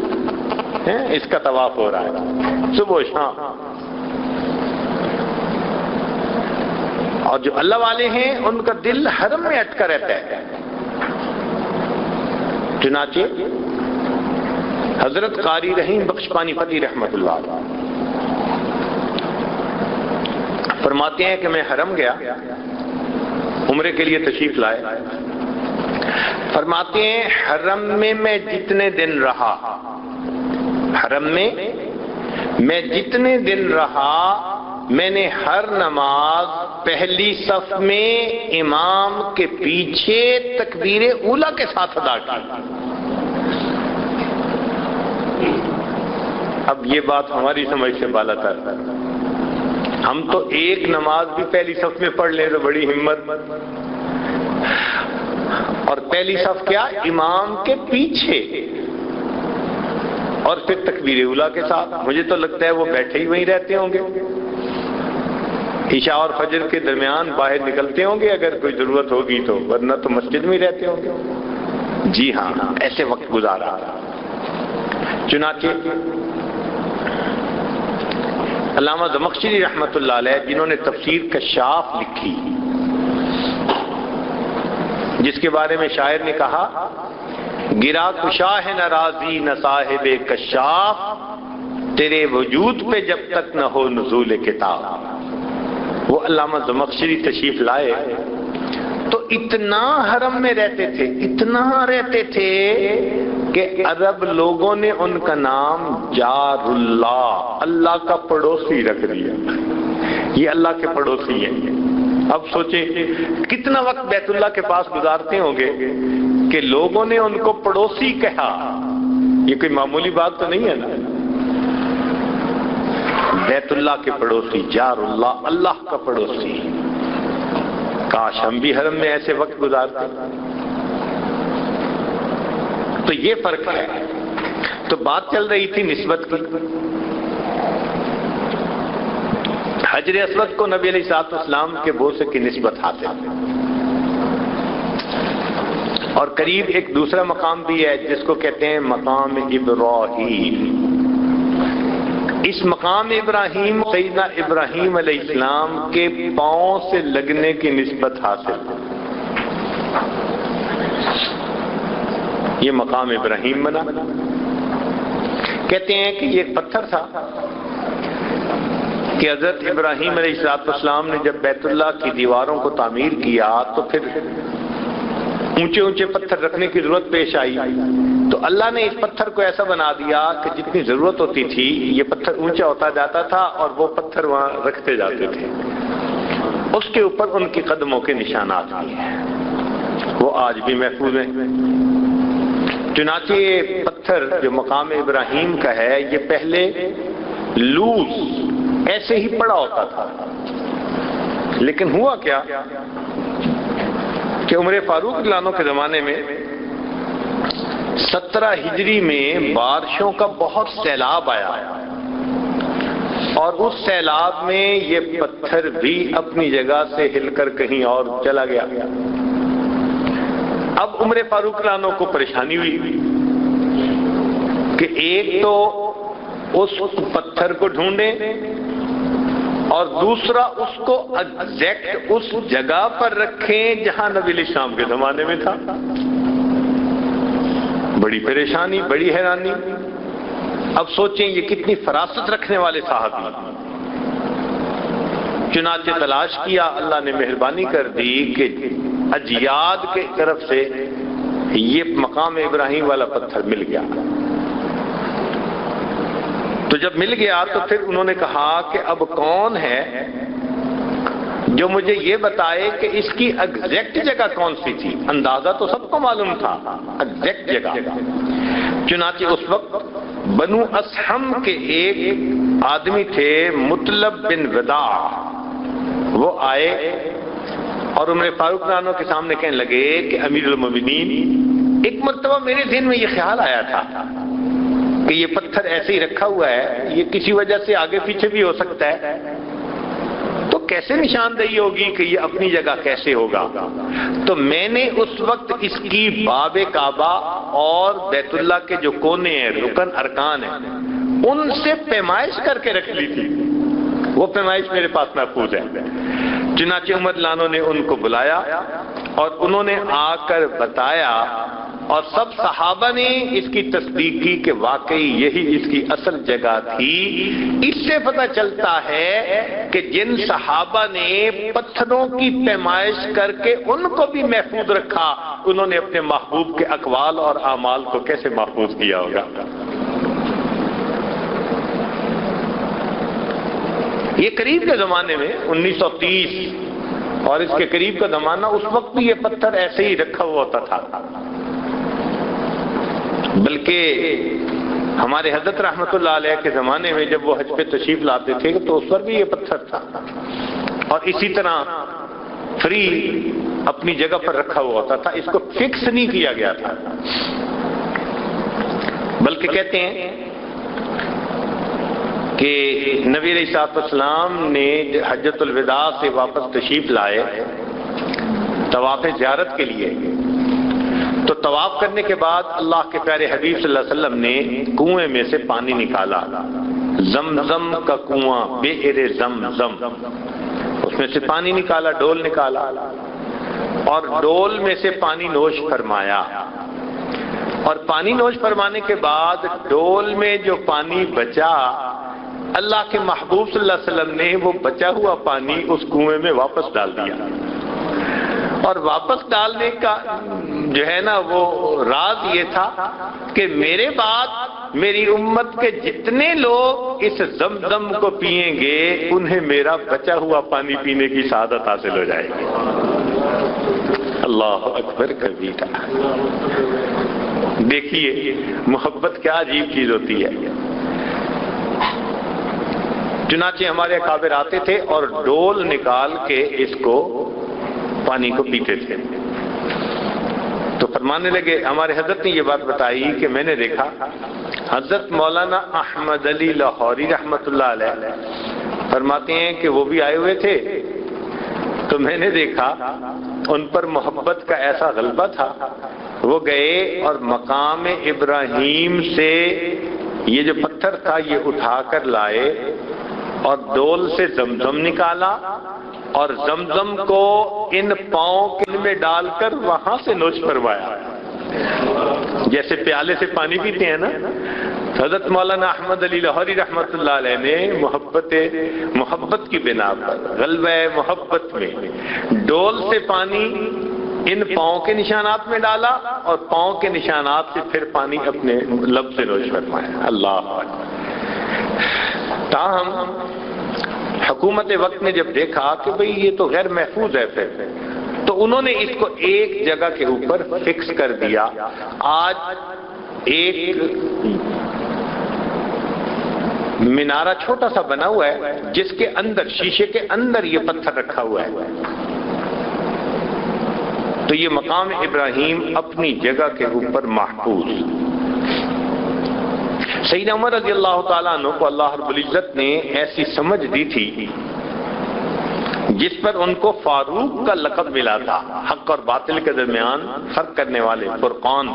اس کا طواف ہو رہا ہے صبح و شام. اور جو اللہ والے ہیں ان کا دل حرم میں اٹکا رہتا ہے. چنانچہ حضرت قاری رحیم بخش پانی پتی رحمت اللہ علیہ فرماتے ہیں کہ میں حرم گیا، عمرے کے لیے تشریف لائے. فرماتے ہیں حرم میں میں جتنے دن رہا، حرم میں میں جتنے دن رہا میں نے ہر نماز پہلی صف میں امام کے پیچھے تکبیر اولیٰ کے ساتھ ادا کی. اب یہ بات ہماری سمجھ سے بالا تر. ہم تو ایک نماز بھی پہلی صف میں پڑھ لیں تو بڑی ہمت، اور پہلی صف کیا امام کے پیچھے اور پھر تکبیر اولیٰ کے ساتھ. مجھے تو لگتا ہے وہ بیٹھے ہی وہیں رہتے ہوں گے، عشاء اور فجر کے درمیان باہر نکلتے ہوں گے اگر کوئی ضرورت ہوگی تو، ورنہ تو مسجد میں ہی رہتے ہوں گے. جی ہاں ایسے وقت گزارا. چنانچہ علامہ زمخشری رحمت اللہ علیہ جنہوں نے تفسیر کشاف لکھی، جس کے بارے میں شاعر نے کہا گرا کشا ہے نہ راضی نہ صاحب کشاف، تیرے وجود پہ جب تک نہ ہو نزول کتاب. وہ علامہ زمخشری تشریف لائے تو اتنا حرم میں رہتے تھے، اتنا رہتے تھے کہ عرب لوگوں نے ان کا نام جار اللہ، اللہ کا پڑوسی رکھ دیا. یہ اللہ کے پڑوسی ہیں. اب سوچیں کتنا وقت بیت اللہ کے پاس گزارتے ہوں گے کہ لوگوں نے ان کو پڑوسی کہا. یہ کوئی معمولی بات تو نہیں ہے نا. بیت اللہ کے پڑوسی، جار اللہ، اللہ کا پڑوسی. کاش ہم بھی حرم میں ایسے وقت گزارتے. تو یہ فرق ہے. تو بات چل رہی تھی نسبت کی. حجر اسود کو نبی علیہ الصلوۃ والسلام کے بوسے کی نسبت حاصل، اور قریب ایک دوسرا مقام بھی ہے جس کو کہتے ہیں مقام ابراہیم. اس مقام ابراہیم سیدنا ابراہیم علیہ السلام کے پاؤں سے لگنے کی نسبت حاصل، یہ مقام ابراہیم بنا۔ کہتے ہیں کہ یہ ایک پتھر تھا کہ حضرت ابراہیم علیہ السلام نے جب بیت اللہ کی دیواروں کو تعمیر کیا تو پھر اونچے اونچے پتھر رکھنے کی ضرورت پیش آئی، تو اللہ نے اس پتھر کو ایسا بنا دیا کہ جتنی ضرورت ہوتی تھی یہ پتھر اونچا ہوتا جاتا تھا اور وہ پتھر وہاں رکھتے جاتے تھے، اس کے اوپر ان کی قدموں کے نشانات بھی ہیں، وہ آج بھی محفوظ ہیں۔ چنانچہ یہ پتھر جو مقام ابراہیم کا ہے یہ پہلے لوز ایسے ہی پڑا ہوتا تھا، لیکن ہوا کیا کہ عمر فاروق رضی اللہ عنہ کے زمانے میں 17 ہجری میں بارشوں کا بہت سیلاب آیا اور اس سیلاب میں یہ پتھر بھی اپنی جگہ سے ہل کر کہیں اور چلا گیا۔ اب عمر فاروق رضی اللہ عنہ کو پریشانی ہوئی کہ ایک تو اس پتھر کو ڈھونڈیں اور دوسرا اس کو ایگزیکٹ اس جگہ پر رکھیں جہاں نبی علیہ السلام کے زمانے میں تھا۔ بڑی پریشانی، بڑی حیرانی۔ اب سوچیں یہ کتنی فراست رکھنے والے صحابی۔ چنانچہ تلاش کیا، اللہ نے مہربانی کر دی کہ اجیاد کے طرف سے یہ مقام ابراہیم والا پتھر مل گیا۔ تو جب مل گیا تو پھر انہوں نے کہا کہ اب کون ہے جو مجھے یہ بتائے کہ اس کی ایگزیکٹ جگہ کون سی تھی؟ اندازہ تو سب کو معلوم تھا، ایگزیکٹ جگہ۔ چنانچہ اس وقت بنو اسحم کے ایک آدمی تھے مطلب بن وداع، وہ آئے اور عمر فاروق رضی اللہ عنہ کے سامنے کہنے لگے کہ امیر المومنین، ایک مرتبہ میرے ذہن میں یہ خیال آیا تھا کہ یہ پتھر ایسے ہی رکھا ہوا ہے، یہ کسی وجہ سے آگے پیچھے بھی ہو سکتا ہے، تو کیسے نشاندہی ہوگی کہ یہ اپنی جگہ کیسے ہوگا؟ تو میں نے اس وقت اس کی باب کعبہ اور بیت اللہ کے جو کونے ہیں، رکن ارکان ہیں، ان سے پیمائش کر کے رکھ لی تھی، وہ پیمائش میرے پاس محفوظ ہے۔ چنانچہ عمر رضی اللہ عنہ نے ان کو بلایا اور انہوں نے آ کر بتایا اور سب صحابہ نے اس کی تصدیق کی کہ واقعی یہی اس کی اصل جگہ تھی۔ اس سے پتہ چلتا ہے کہ جن صحابہ نے پتھروں کی پیمائش کر کے ان کو بھی محفوظ رکھا، انہوں نے اپنے محبوب کے اقوال اور اعمال کو کیسے محفوظ کیا ہوگا۔ یہ قریب کے زمانے میں 1930 اور اس کے قریب کا زمانہ، اس وقت بھی یہ پتھر ایسے ہی رکھا ہوا ہوتا تھا، بلکہ ہمارے حضرت رحمت اللہ علیہ کے زمانے میں جب وہ حج پہ تشریف لاتے تھے تو اس پر بھی یہ پتھر تھا، اور اسی طرح فری اپنی جگہ پر رکھا ہوا ہوتا تھا، اس کو فکس نہیں کیا گیا تھا۔ بلکہ کہتے ہیں کہ نبی علیہ السلام نے حجۃ الوداع سے واپس تشریف لائے طواف زیارت کے لیے، تو طواف کرنے کے بعد اللہ کے پیارے حبیب صلی اللہ علیہ وسلم نے کنویں میں سے پانی نکالا، زمزم کا کنواں، بئر زمزم، اس میں سے پانی نکالا، ڈول نکالا اور ڈول میں سے پانی نوش فرمایا، اور پانی نوش فرمانے کے بعد ڈول میں جو پانی بچا، اللہ کے محبوب صلی اللہ علیہ وسلم نے وہ بچا ہوا پانی اس کنویں میں واپس ڈال دیا۔ اور واپس ڈالنے کا جو ہے نا وہ راز یہ تھا کہ میرے بعد میری امت کے جتنے لوگ اس زمزم کو پئیں گے انہیں میرا بچا ہوا پانی پینے کی سعادت حاصل ہو جائے گی۔ اللہ اکبر کبیرہ۔ دیکھیے محبت کیا عجیب چیز ہوتی ہے۔ چنانچہ ہمارے اکابر آتے تھے اور ڈول نکال کے اس کو پانی کو پیتے تھے، تو فرمانے لگے، ہمارے حضرت نے یہ بات بتائی کہ میں نے دیکھا حضرت مولانا احمد علی لاہوری رحمت اللہ علیہ فرماتے ہیں کہ وہ بھی آئے ہوئے تھے، تو میں نے دیکھا ان پر محبت کا ایسا غلبہ تھا، وہ گئے اور مقام ابراہیم سے یہ جو پتھر تھا یہ اٹھا کر لائے اور ڈول سے زمزم نکالا اور زمزم کو ان پاؤں کے میں ڈال کر وہاں سے نوش فرمایا، جیسے پیالے سے پانی پیتے ہیں نا۔ حضرت مولانا احمد علی لاہوری رحمۃ اللہ علیہ نے محبت کی بنا پر غلبہ محبت میں ڈول سے پانی ان پاؤں کے نشانات میں ڈالا اور پاؤں کے نشانات سے پھر پانی اپنے لب سے نوش فرمایا۔ اللہ اکبر۔ تاہم حکومت وقت نے جب دیکھا کہ بھئی یہ تو غیر محفوظ ہے پھر، تو انہوں نے اس کو ایک جگہ کے اوپر فکس کر دیا۔ آج ایک مینارہ چھوٹا سا بنا ہوا ہے جس کے اندر شیشے کے اندر یہ پتھر رکھا ہوا ہے، تو یہ مقام ابراہیم اپنی جگہ کے اوپر محفوظ۔ سیدنا عمر رضی اللہ تعالیٰ عنہ کو اللہ رب العزت نے ایسی سمجھ دی تھی جس پر ان کو فاروق کا لقب ملا تھا، حق اور باطل کے درمیان فرق کرنے والے فرقان،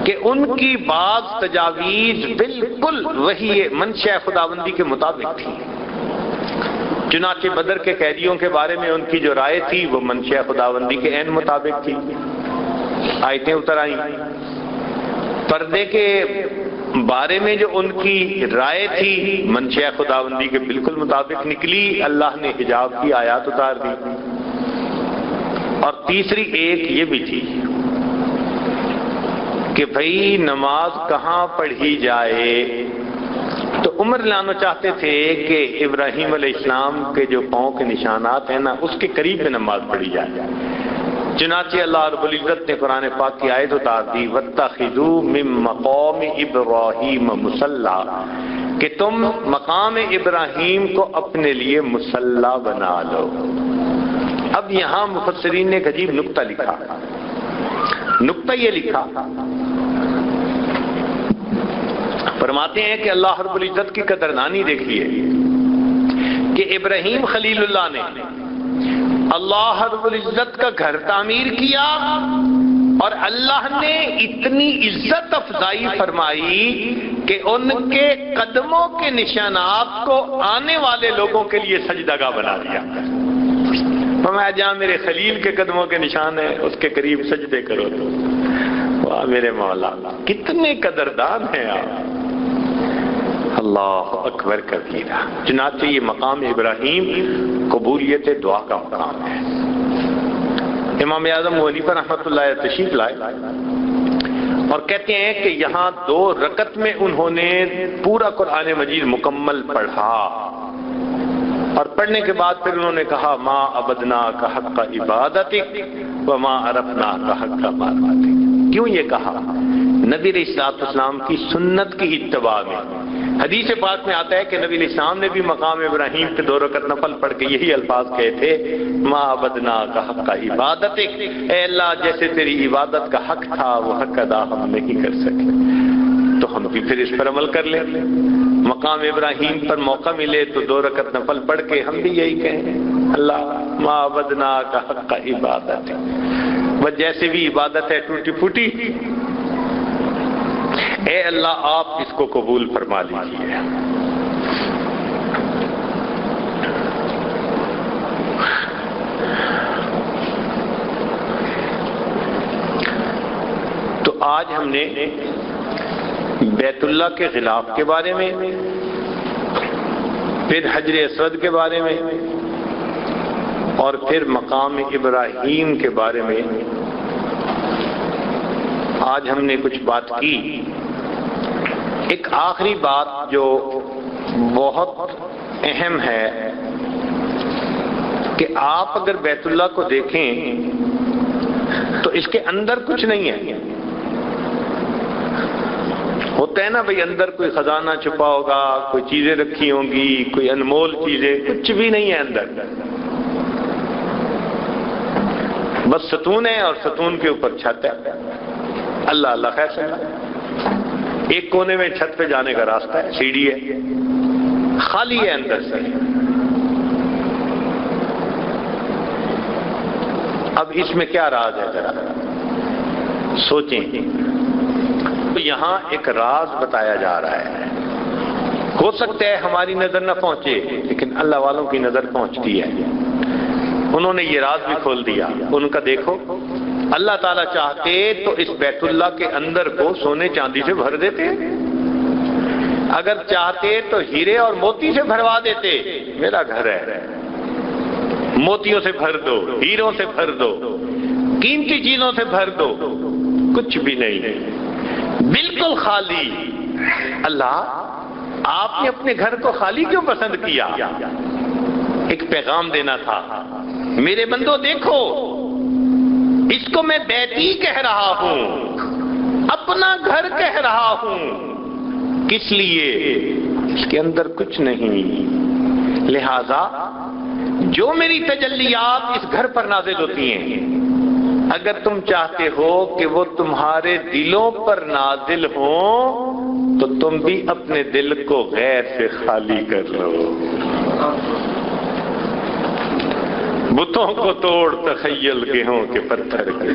کہ ان کی بعض تجاویز بالکل وہی منشاء خداوندی کے مطابق تھی۔ چنانچہ بدر کے قیدیوں کے بارے میں ان کی جو رائے تھی وہ منشاء خداوندی کے عین مطابق تھی، آیتیں اتر آئیں۔ پردے کے بارے میں جو ان کی رائے تھی منشاء خداوندی کے بالکل مطابق نکلی، اللہ نے حجاب کی آیات اتار دی۔ اور تیسری ایک یہ بھی تھی کہ بھئی نماز کہاں پڑھی جائے، تو عمر لانا چاہتے تھے کہ ابراہیم علیہ السلام کے جو پاؤں کے نشانات ہیں نا اس کے قریب میں نماز پڑھی جائے۔ چنانچہ اللہ رب العزت نے قرآن پاک کی آیت اتار دی، وَاتَّخِذُوا مِن مَّقَامِ إِبْرَاهِيمَ مُصَلًّى، کہ تم مقام ابراہیم کو اپنے لیے مصلی بنا لو۔ اب یہاں مفسرین نے ایک عجیب نقطہ لکھا، نقطہ یہ لکھا، فرماتے ہیں کہ اللہ رب العزت کی قدردانی دیکھیے کہ ابراہیم خلیل اللہ نے اللہ رب العزت کا گھر تعمیر کیا اور اللہ نے اتنی عزت افزائی فرمائی کہ ان کے قدموں کے نشانات کو آنے والے لوگوں کے لیے سجدہ گاہ بنا دیا۔ فرمایا جہاں میرے خلیل کے قدموں کے نشان ہیں اس کے قریب سجدے کرو تو۔ واہ میرے مولا، کتنے قدردان ہیں آپ، اللہ اکبر کبیرہ۔ چنانچہ یہ مقام ابراہیم قبولیت دعا کا مقام ہے۔ امام اعظم ابو حنیفہ رحمۃ اللہ علیہ تشریف لائے اور کہتے ہیں کہ یہاں 2 رکعت میں انہوں نے پورا قرآن مجید مکمل پڑھا، اور پڑھنے کے بعد پھر انہوں نے کہا ما عبدنا کا حق عبادتک وما عرفنا کا حق معرفتک۔ کیوں یہ کہا؟ نبی علیہ السلام کی سنت کی اتباع میں۔ حدیث پاک میں آتا ہے کہ نبی علیہ السلام نے بھی مقام ابراہیم پہ 2 رکعت نفل پڑھ کے یہی الفاظ کہے تھے، ما عبدنا کا حق عبادتک، اے اللہ جیسے تیری عبادت کا حق تھا وہ حق ادا ہم نہیں کر سکے، تو ہم بھی پھر اس پر عمل کر لیں۔ مقام ابراہیم پر موقع ملے تو 2 رکعت نفل پڑھ کے ہم بھی یہی کہیں، اللہ ما عبدنا کا حق عبادت، وہ جیسے بھی عبادت ہے ٹوٹی پھوٹی، اے اللہ آپ اس کو قبول فرما لیجیے۔ تو آج ہم نے بیت اللہ کے غلاف کے بارے میں، پھر حجر اسود کے بارے میں، اور پھر مقام ابراہیم کے بارے میں آج ہم نے کچھ بات کی۔ ایک آخری بات جو بہت اہم ہے کہ آپ اگر بیت اللہ کو دیکھیں تو اس کے اندر کچھ نہیں ہے۔ ہوتا ہے نا بھئی اندر کوئی خزانہ چھپا ہوگا، کوئی چیزیں رکھی ہوں گی، کوئی انمول چیزیں، کچھ بھی نہیں ہے اندر، بس ستون ہے اور ستون کے اوپر چھت ہے۔ اللہ اللہ خیر سے ایک کونے میں چھت پہ جانے کا راستہ ہے، سیڑھی ہے، خالی ہے اندر سے۔ اب اس میں کیا راز ہے ذرا سوچیں۔ اب یہاں ایک راز بتایا جا رہا ہے. ہو سکتا ہے ہماری نظر نہ پہنچے لیکن اللہ والوں کی نظر پہنچتی ہے. انہوں نے یہ راز بھی کھول دیا. ان کا دیکھو اللہ تعالیٰ چاہتے تو اس بیت اللہ کے اندر کو سونے چاندی سے بھر دیتے، اگر چاہتے تو ہیرے اور موتی سے بھروا دیتے. میرا گھر ہے، موتیوں سے بھر دو، ہیروں سے بھر دو، قیمتی چیزوں سے بھر دو. کچھ بھی نہیں، بالکل خالی. اللہ آپ نے اپنے گھر کو خالی کیوں پسند کیا؟ ایک پیغام دینا تھا. میرے بندو دیکھو، اس کو میں بیتی کہہ رہا ہوں، اپنا گھر کہہ رہا ہوں. کس لیے؟ اس کے اندر کچھ نہیں. لہذا جو میری تجلیات اس گھر پر نازل ہوتی ہیں، اگر تم چاہتے ہو کہ وہ تمہارے دلوں پر نازل ہوں تو تم بھی اپنے دل کو غیر سے خالی کر لو. بتوں کو توڑ تخیل کے ہوں کہ پتھر کے،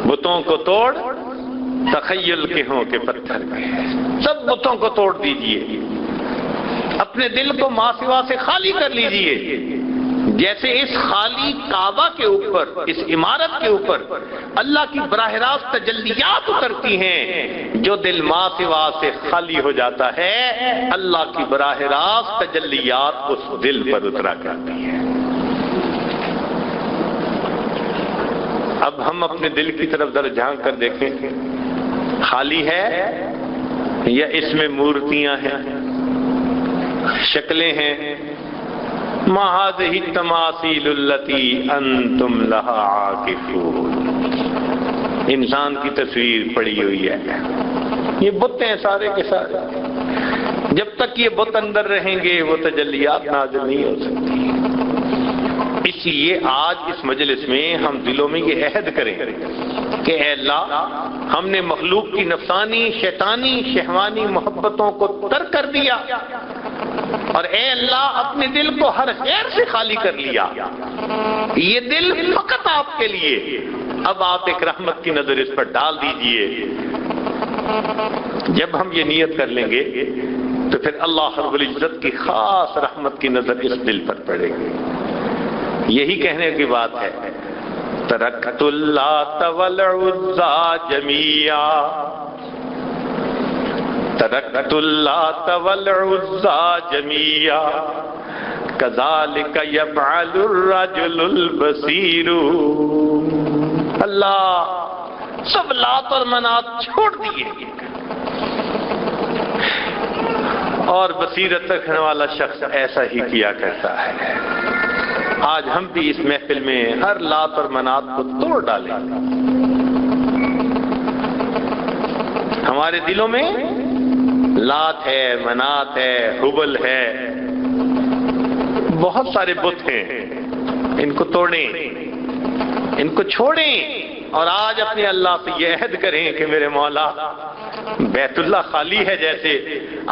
بتوں کو توڑ تخیل کے ہوں کہ پتھر کے. سب بتوں کو توڑ دیجئے، اپنے دل کو ماں سوا سے خالی کر لیجئے. جیسے اس خالی کعبہ کے اوپر، اس عمارت کے اوپر اللہ کی براہ راست تجلیات اترتی ہیں، جو دل ماں سوا سے خالی ہو جاتا ہے اللہ کی براہ راست تجلیات اس دل پر اترا کرتی ہیں. اب ہم اپنے دل کی طرف ذرا جھانک کر دیکھیں، خالی ہے یا اس میں مورتیاں ہیں، شکلیں ہیں؟ ما هذه التماثيل التي انتم لها عاكفون. انسان کی تصویر پڑی ہوئی ہے، یہ بت ہیں سارے کے سارے. جب تک یہ بت اندر رہیں گے وہ تجلیات نازل نہیں ہو سکتی. اس لیے آج اس مجلس میں ہم دلوں میں یہ عہد کریں کہ اے اللہ، ہم نے مخلوق کی نفسانی، شیطانی، شہوانی محبتوں کو ترک کر دیا، اور اے اللہ اپنے دل کو ہر خیر سے خالی کر لیا. یہ دل فقط آپ کے لیے. اب آپ ایک رحمت کی نظر اس پر ڈال دیجئے. جب ہم یہ نیت کر لیں گے تو پھر اللہ رب العزت کی خاص رحمت کی نظر اس دل پر پڑے گی. یہی کہنے کی بات ہے، ترکت اللات والعزى جميعا، ترکت اللات والعزى جميعا كذلك يفعل الرجل البصير. اللہ سب لات اور منات چھوڑ دیے اور بصیرت رکھنے والا شخص ایسا ہی کیا کرتا ہے. آج ہم بھی اس محفل میں ہر لات اور منات کو توڑ ڈالیں. ہمارے دلوں میں لات ہے، منات ہے، حبل ہے، بہت سارے بت ہیں. ان کو توڑیں، ان کو چھوڑیں، اور آج اپنے اللہ سے یہ عہد کریں کہ میرے مولا، بیت اللہ خالی ہے، جیسے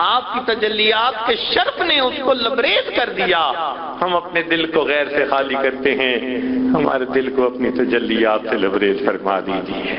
آپ کی تجلیات کے شرف نے اس کو لبریز کر دیا، ہم اپنے دل کو غیر سے خالی کرتے ہیں. ہمارے دل کو اپنی تجلیات سے لبریز فرما دیجیے.